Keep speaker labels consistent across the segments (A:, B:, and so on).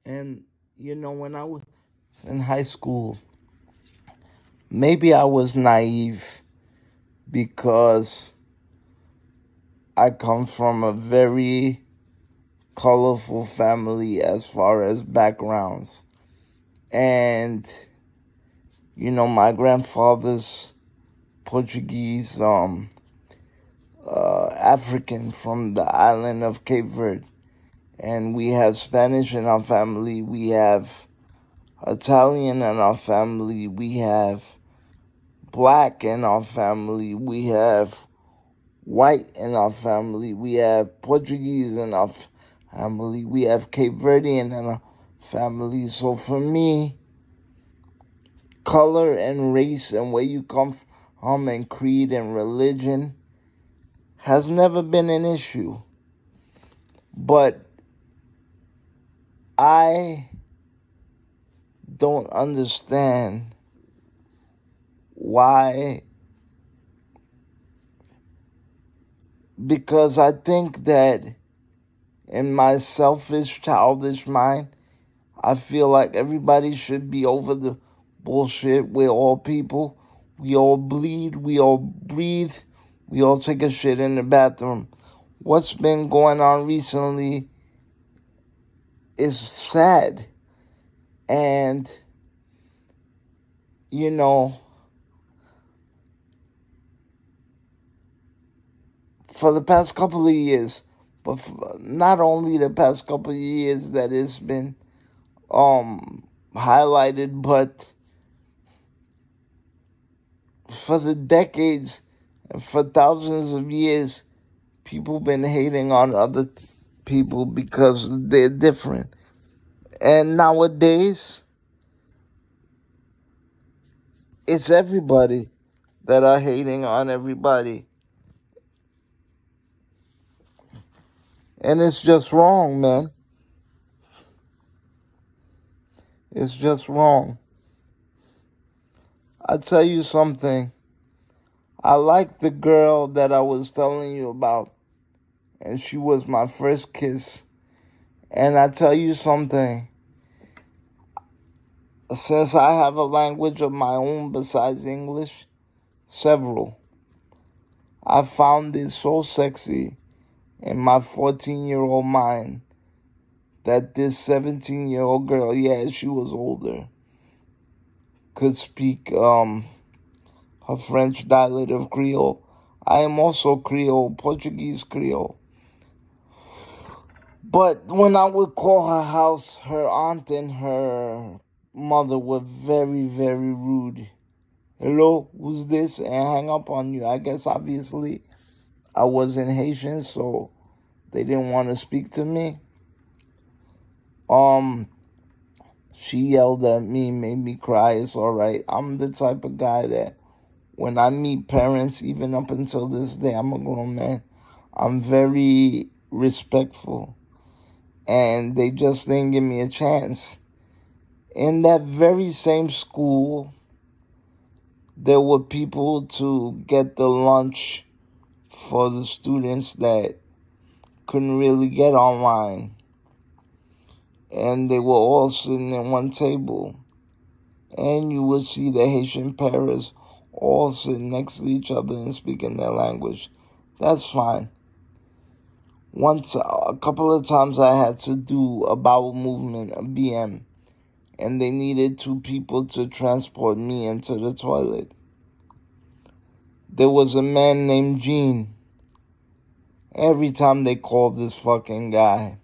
A: And, when I was in high school, maybe I was naive because I come from a very colorful family as far as backgrounds. And, my grandfather's Portuguese, African from the island of Cape Verde. And we have Spanish in our family. We have Italian in our family. We have black in our family. We have white in our family. We have Portuguese in our family. We have Cape Verdean in our family. So for me, color and race and where you come from and creed and religion has never been an issue. But I don't understand why, because I think that in my selfish, childish mind, I feel like everybody should be over the bullshit. We're all people. We all bleed. We all breathe. We all take a shit in the bathroom. What's been going on recently is sad. And, for the past couple of years, but not only the past couple of years that it's been highlighted, but for the decades and for thousands of years, people been hating on other people because they're different. And nowadays, it's everybody that are hating on everybody. And it's just wrong, man. It's just wrong. I tell you something. I like the girl that I was telling you about, and she was my first kiss. And I tell you something. Since I have a language of my own besides English, several, I found it so sexy in my 14-year-old mind that this 17-year-old girl, yeah, she was older, could speak her French dialect of Creole. I am also Creole, Portuguese Creole. But when I would call her house, her aunt and her mother were very, very rude. Hello, who's this? And hang up on you. I guess obviously I wasn't Haitian, so they didn't want to speak to me. She yelled at me, made me cry. It's all right. I'm the type of guy that when I meet parents, even up until this day, I'm a grown man, I'm very respectful. And they just didn't give me a chance. In that very same school, there were people to get the lunch for the students that couldn't really get online. And they were all sitting at one table. And you would see the Haitian parents all sitting next to each other and speaking their language. That's fine. Once, a couple of times I had to do a bowel movement, a BM, and they needed two people to transport me into the toilet. There was a man named Gene. Every time they called this fucking guy,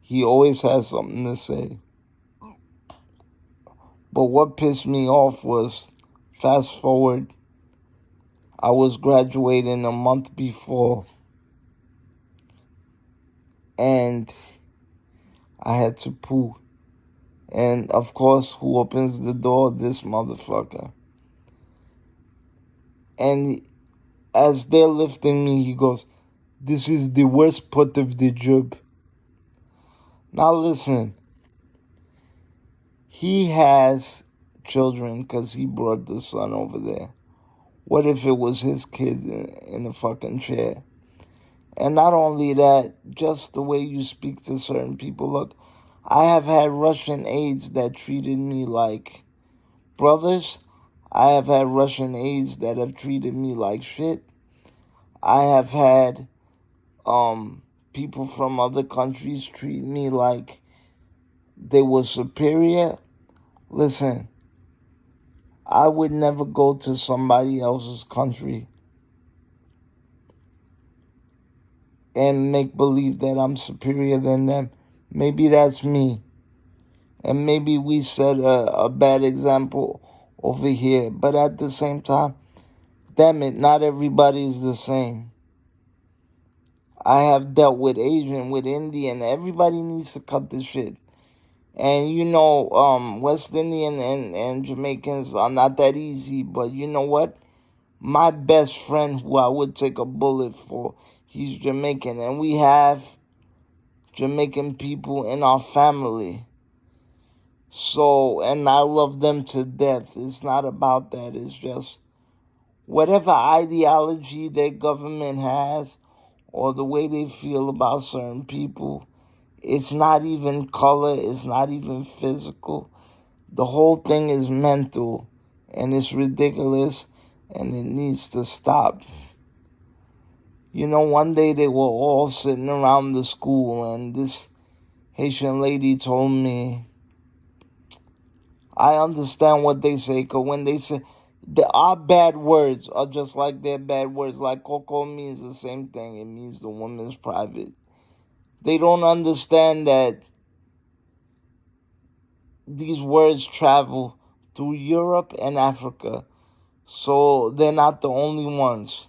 A: he always had something to say. But what pissed me off was, fast forward, I was graduating a month before, and I had to poo. And of course, who opens the door? This motherfucker. And as they're lifting me, he goes, "This is the worst part of the job." Now listen, he has children because he brought the son over there. What if it was his kid in the fucking chair? And not only that, just the way you speak to certain people. Look, I have had Russian aides that treated me like brothers. I have had Russian aides that have treated me like shit. I have had people from other countries treat me like they were superior. Listen, I would never go to somebody else's country and make believe that I'm superior than them. Maybe that's me. And maybe we set a bad example over here. But at the same time, damn it, not everybody is the same. I have dealt with Asian, with Indian. Everybody needs to cut the shit. And West Indian and Jamaicans are not that easy. But you know what? My best friend, who I would take a bullet for, he's Jamaican. And we have Jamaican people in our family. So, and I love them to death. It's not about that. It's just whatever ideology their government has or the way they feel about certain people, it's not even color, it's not even physical. The whole thing is mental, and it's ridiculous, and it needs to stop. One day they were all sitting around the school, and this Haitian lady told me, I understand what they say, because when they say, our bad words are just like their bad words. Like Coco means the same thing. It means the woman's private. They don't understand that these words travel through Europe and Africa. So they're not the only ones.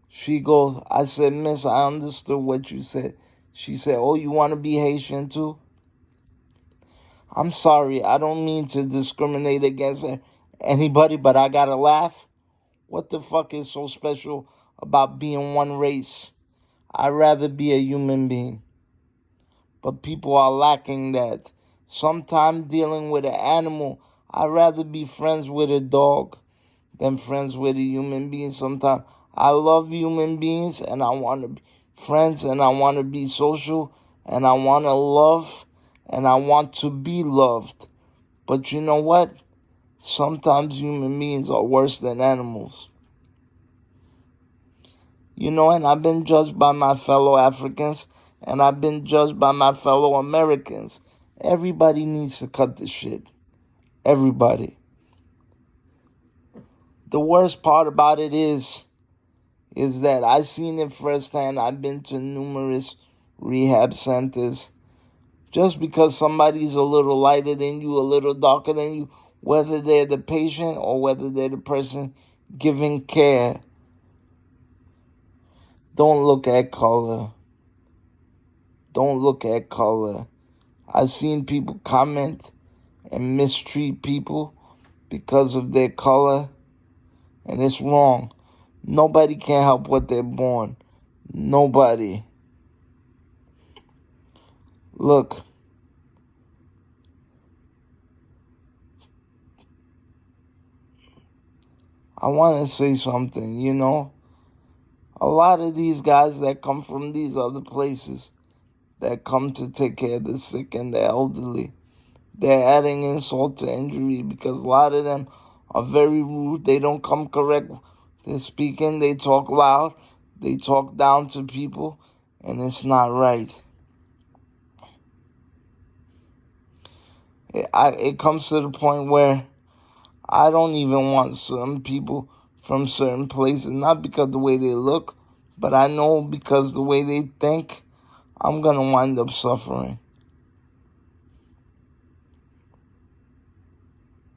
A: She goes, I said, Miss, I understood what you said. She said, oh, you want to be Haitian too? I'm sorry, I don't mean to discriminate against anybody, but I gotta laugh. What the fuck is so special about being one race? I'd rather be a human being. But people are lacking that. Sometimes dealing with an animal, I'd rather be friends with a dog than friends with a human being. Sometimes I love human beings and I want to be friends and I want to be social and I want to love and I want to be loved. But you know what? Sometimes human beings are worse than animals. And I've been judged by my fellow Africans and I've been judged by my fellow Americans. Everybody needs to cut this shit. Everybody. The worst part about it is that I've seen it firsthand. I've been to numerous rehab centers. Just because somebody's a little lighter than you, a little darker than you, whether they're the patient or whether they're the person giving care, don't look at color. Don't look at color. I've seen people comment and mistreat people because of their color, and it's wrong. Nobody can help what they're born. Nobody. Look, I want to say something, A lot of these guys that come from these other places, that come to take care of the sick and the elderly, they're adding insult to injury because a lot of them are very rude. They don't come correct. They're speaking, they talk loud, they talk down to people, and it's not right. It comes to the point where I don't even want some people from certain places, not because of the way they look, but I know because the way they think, I'm going to wind up suffering.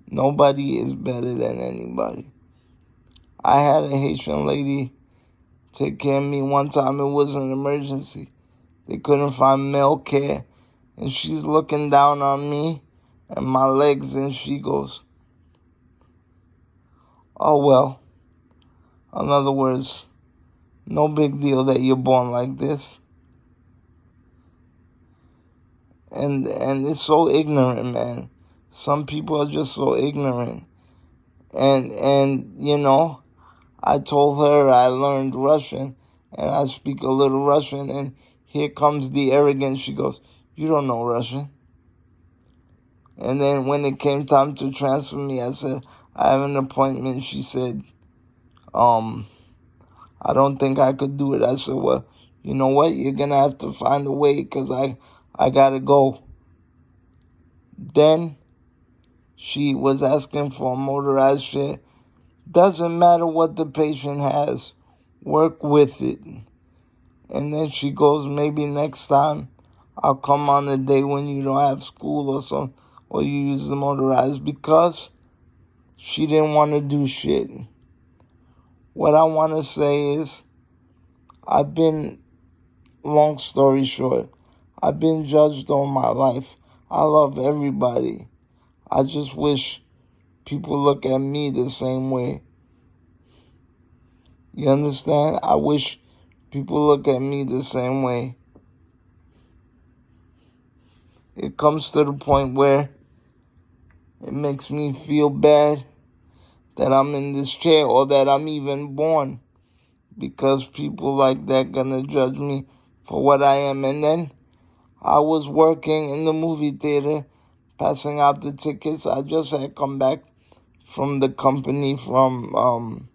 A: Nobody is better than anybody. I had a Haitian lady take care of me one time. It was an emergency. They couldn't find male care. And she's looking down on me and my legs, and she goes, oh, well. In other words, no big deal that you're born like this. And it's so ignorant, man. Some people are just so ignorant. And I told her I learned Russian, and I speak a little Russian, and here comes the arrogance. She goes, "You don't know Russian." And then when it came time to transfer me, I said, "I have an appointment." She said, "I don't think I could do it." I said, "Well, you know what? You're going to have to find a way because I got to go." Then she was asking for a motorized chair. Doesn't matter what the patient has. Work with it. And then she goes, "Maybe next time I'll come on a day when you don't have school or something, or you use the motorized," because she didn't want to do shit. What I want to say is, long story short, I've been judged all my life. I love everybody. I just wish people look at me the same way. You understand? I wish people look at me the same way. It comes to the point where it makes me feel bad that I'm in this chair or that I'm even born, because people like that gonna judge me for what I am. And then I was working in the movie theater, passing out the tickets. I just had come back from the company from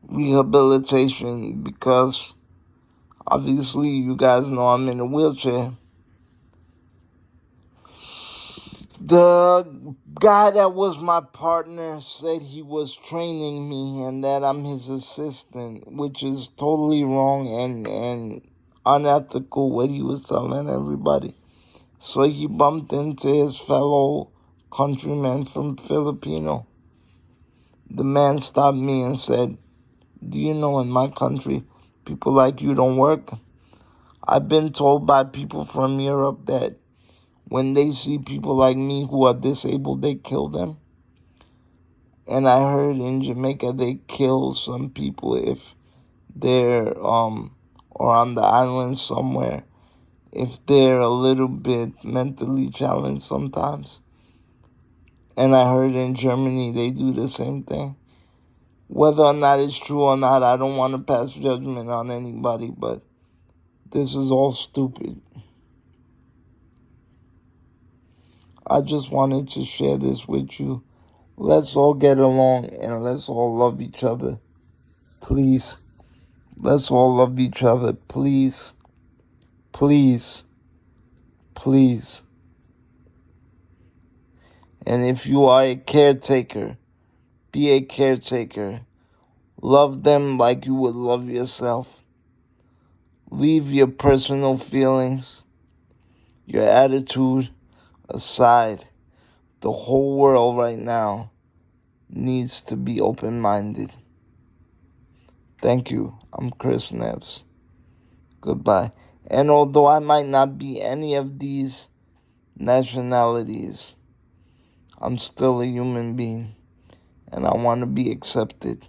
A: rehabilitation, because obviously you guys know I'm in a wheelchair. The guy that was my partner said he was training me and that I'm his assistant, which is totally wrong and unethical what he was telling everybody. So he bumped into his fellow countryman from Filipino. The man stopped me and said, "Do you know in my country, people like you don't work?" I've been told by people from Europe that when they see people like me who are disabled, they kill them. And I heard in Jamaica they kill some people if they're or on the island somewhere, if they're a little bit mentally challenged sometimes. And I heard in Germany they do the same thing. Whether or not it's true or not, I don't want to pass judgment on anybody, but this is all stupid. I just wanted to share this with you. Let's all get along and let's all love each other. Please. Let's all love each other. Please. Please. Please. And if you are a caretaker, be a caretaker. Love them like you would love yourself. Leave your personal feelings, your attitude aside. The whole world right now needs to be open-minded. Thank you. I'm Chris Neves. Goodbye. And although I might not be any of these nationalities, I'm still a human being, and I want to be accepted.